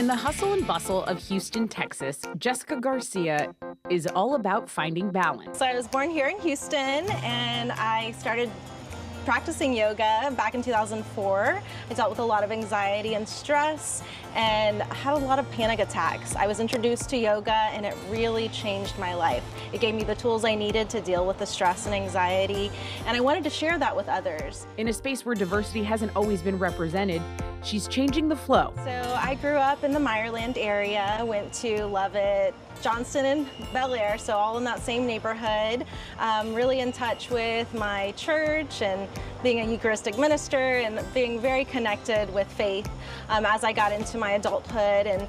In the hustle and bustle of Houston, Texas, Jessica Garcia is all about finding balance. So I was born here in Houston, and I started practicing yoga back in 2004. I dealt with a lot of anxiety and stress and had a lot of panic attacks. I was introduced to yoga and it really changed my life. It gave me the tools I needed to deal with the stress and anxiety, and I wanted to share that with others. In a space where diversity hasn't always been represented, she's changing the flow. So I grew up in the Meyerland area, went to Lovett, Johnston, and Bel Air, so all in that same neighborhood. Really in touch with my church and being a Eucharistic minister and being very connected with faith as I got into my adulthood and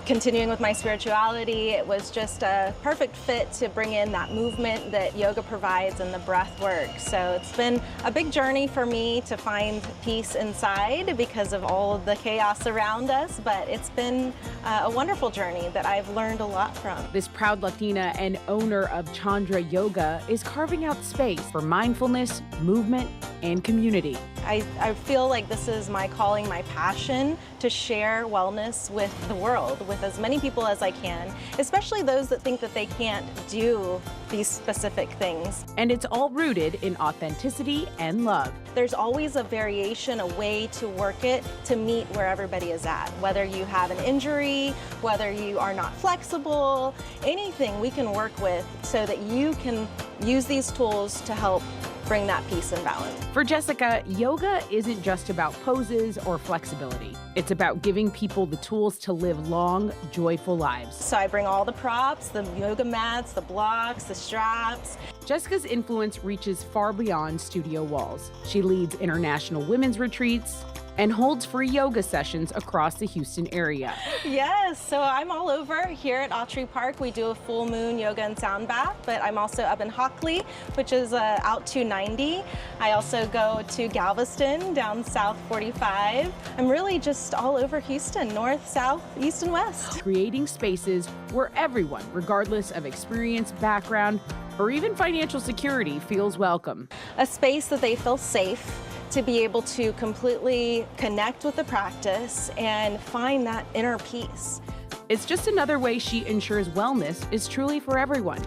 continuing with my spirituality. It was just a perfect fit to bring in that movement that yoga provides and the breath work. So it's been a big journey for me to find peace inside because of all of the chaos around us, but it's been a wonderful journey that I've learned a lot from. This proud Latina and owner of Chandra Yoga is carving out space for mindfulness, movement, and community. I feel like this is my calling, my passion, to share wellness with the world, with as many people as I can, especially those that think that they can't do these specific things. And it's all rooted in authenticity and love. There's always a variation, a way to work it to meet where everybody is at. Whether you have an injury, whether you are not flexible, anything we can work with so that you can use these tools to help bring that peace and balance. For Jessica, yoga isn't just about poses or flexibility. It's about giving people the tools to live long, joyful lives. So I bring all the props, the yoga mats, the blocks, the straps. Jessica's influence reaches far beyond studio walls. She leads international women's retreats and holds free yoga sessions across the Houston area. Yes, so I'm all over. Here at Autry Park, we do a full moon yoga and sound bath, but I'm also up in Hockley, which is out 290. I also go to Galveston, down South 45. I'm really just all over Houston, north, south, east, and west. Creating spaces where everyone, regardless of experience, background, or even financial security, feels welcome. A space that they feel safe to be able to completely connect with the practice and find that inner peace. It's just another way she ensures wellness is truly for everyone.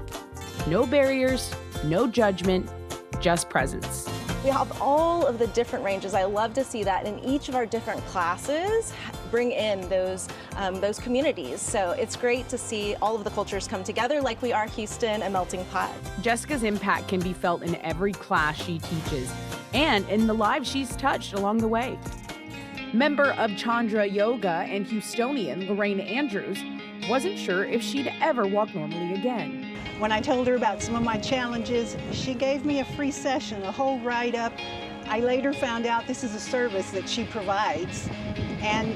No barriers, no judgment, just presence. We have all of the different ranges. I love to see that in each of our different classes bring in those communities. So it's great to see all of the cultures come together like we are Houston, a melting pot. Jessica's impact can be felt in every class she teaches and in the lives she's touched along the way. Member of Chandra Yoga and Houstonian Lorraine Andrews wasn't sure if she'd ever walk normally again. When I told her about some of my challenges, she gave me a free session, a whole write-up. I later found out this is a service that she provides, and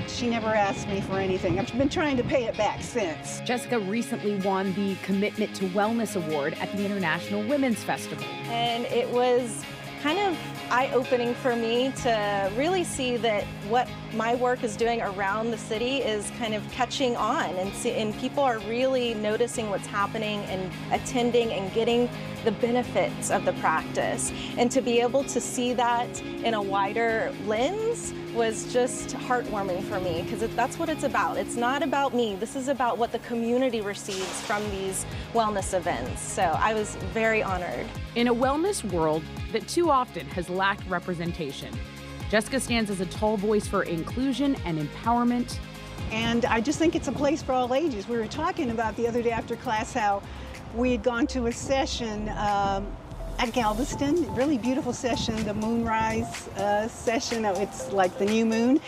she never asked me for anything. I've been trying to pay it back since. Jessica recently won the Commitment to Wellness Award at the International Women's Festival. And it was kind of eye-opening for me to really see that what my work is doing around the city is kind of catching on, and people are really noticing what's happening and attending and getting the benefits of the practice. And to be able to see that in a wider lens was just heartwarming for me, because that's what it's about. It's not about me. This is about what the community receives from these wellness events. So I was very honored. In a wellness world that too often has lacked representation, Jessica stands as a tall voice for inclusion and empowerment. And I just think it's a place for all ages. We were talking about the other day after class how we had gone to a session at Galveston, really beautiful session, the moonrise session. It's like the new moon.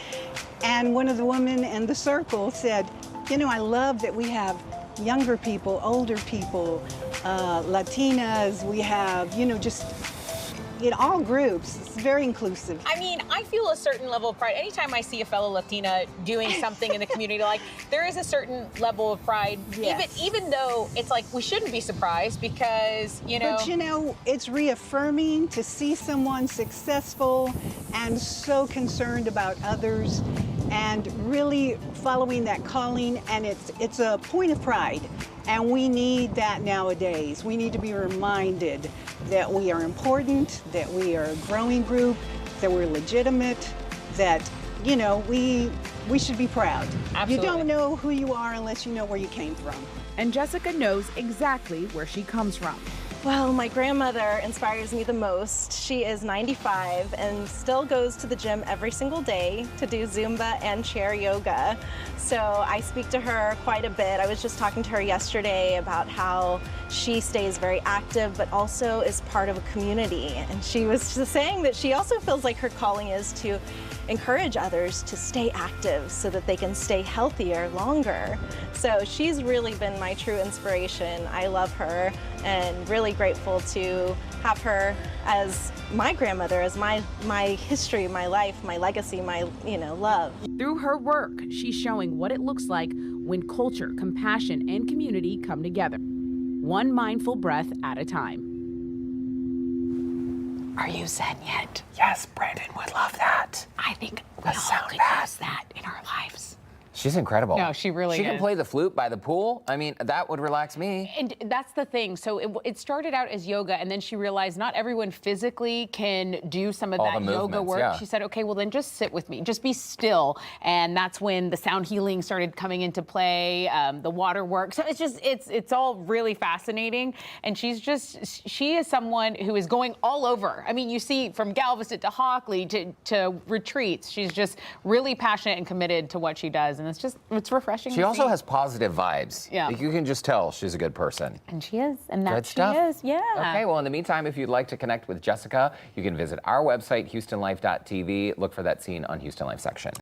And one of the women in the circle said, you know, I love that we have younger people, older people, Latinas, we have, you know, just in all groups. It's very inclusive. I mean, I feel a certain level of pride. Anytime I see a fellow Latina doing something in the community, like, there is a certain level of pride, yes. even though it's like we shouldn't be surprised because, you know. But you know, it's reaffirming to see someone successful and so concerned about others and really following that calling, and it's a point of pride. And we need that nowadays. We need to be reminded that we are important, that we are a growing group, that we're legitimate, that you know, we should be proud. Absolutely. You don't know who you are unless you know where you came from. And Jessica knows exactly where she comes from. Well, my grandmother inspires me the most. She is 95 and still goes to the gym every single day to do Zumba and chair yoga. So I speak to her quite a bit. I was just talking to her yesterday about how she stays very active, but also is part of a community. And she was just saying that she also feels like her calling is to encourage others to stay active so that they can stay healthier longer. So she's really been my true inspiration. I love her and really grateful to have her as my grandmother, as my history, my life, my legacy, my love. Through her work, she's showing what it looks like when culture, compassion, and community come together, one mindful breath at a time. Are you Zen yet? Yes, Brandon would love that. I think we The all sound could bath. use that in our lives. She's incredible. No, she really She can is. play the flute by the pool. I mean, that would relax me. And that's the thing. So it started out as yoga, and then she realized not everyone physically can do some of All that the yoga movements, work. yeah. She said, okay, well then just sit with me, just be still. And that's when the sound healing started coming into play, the water work. So it's all really fascinating. And she is someone who is going all over. I mean, you see from Galveston to Hockley to retreats. She's just really passionate and committed to what she does. And it's refreshing. She to also see. has positive vibes. Yeah. Like, you can just tell she's a good person. And she is, and that Good she stuff. is, yeah. Okay, well, in the meantime, if you'd like to connect with Jessica, you can visit our website, HoustonLife.tv. Look for that scene on Houston Life section.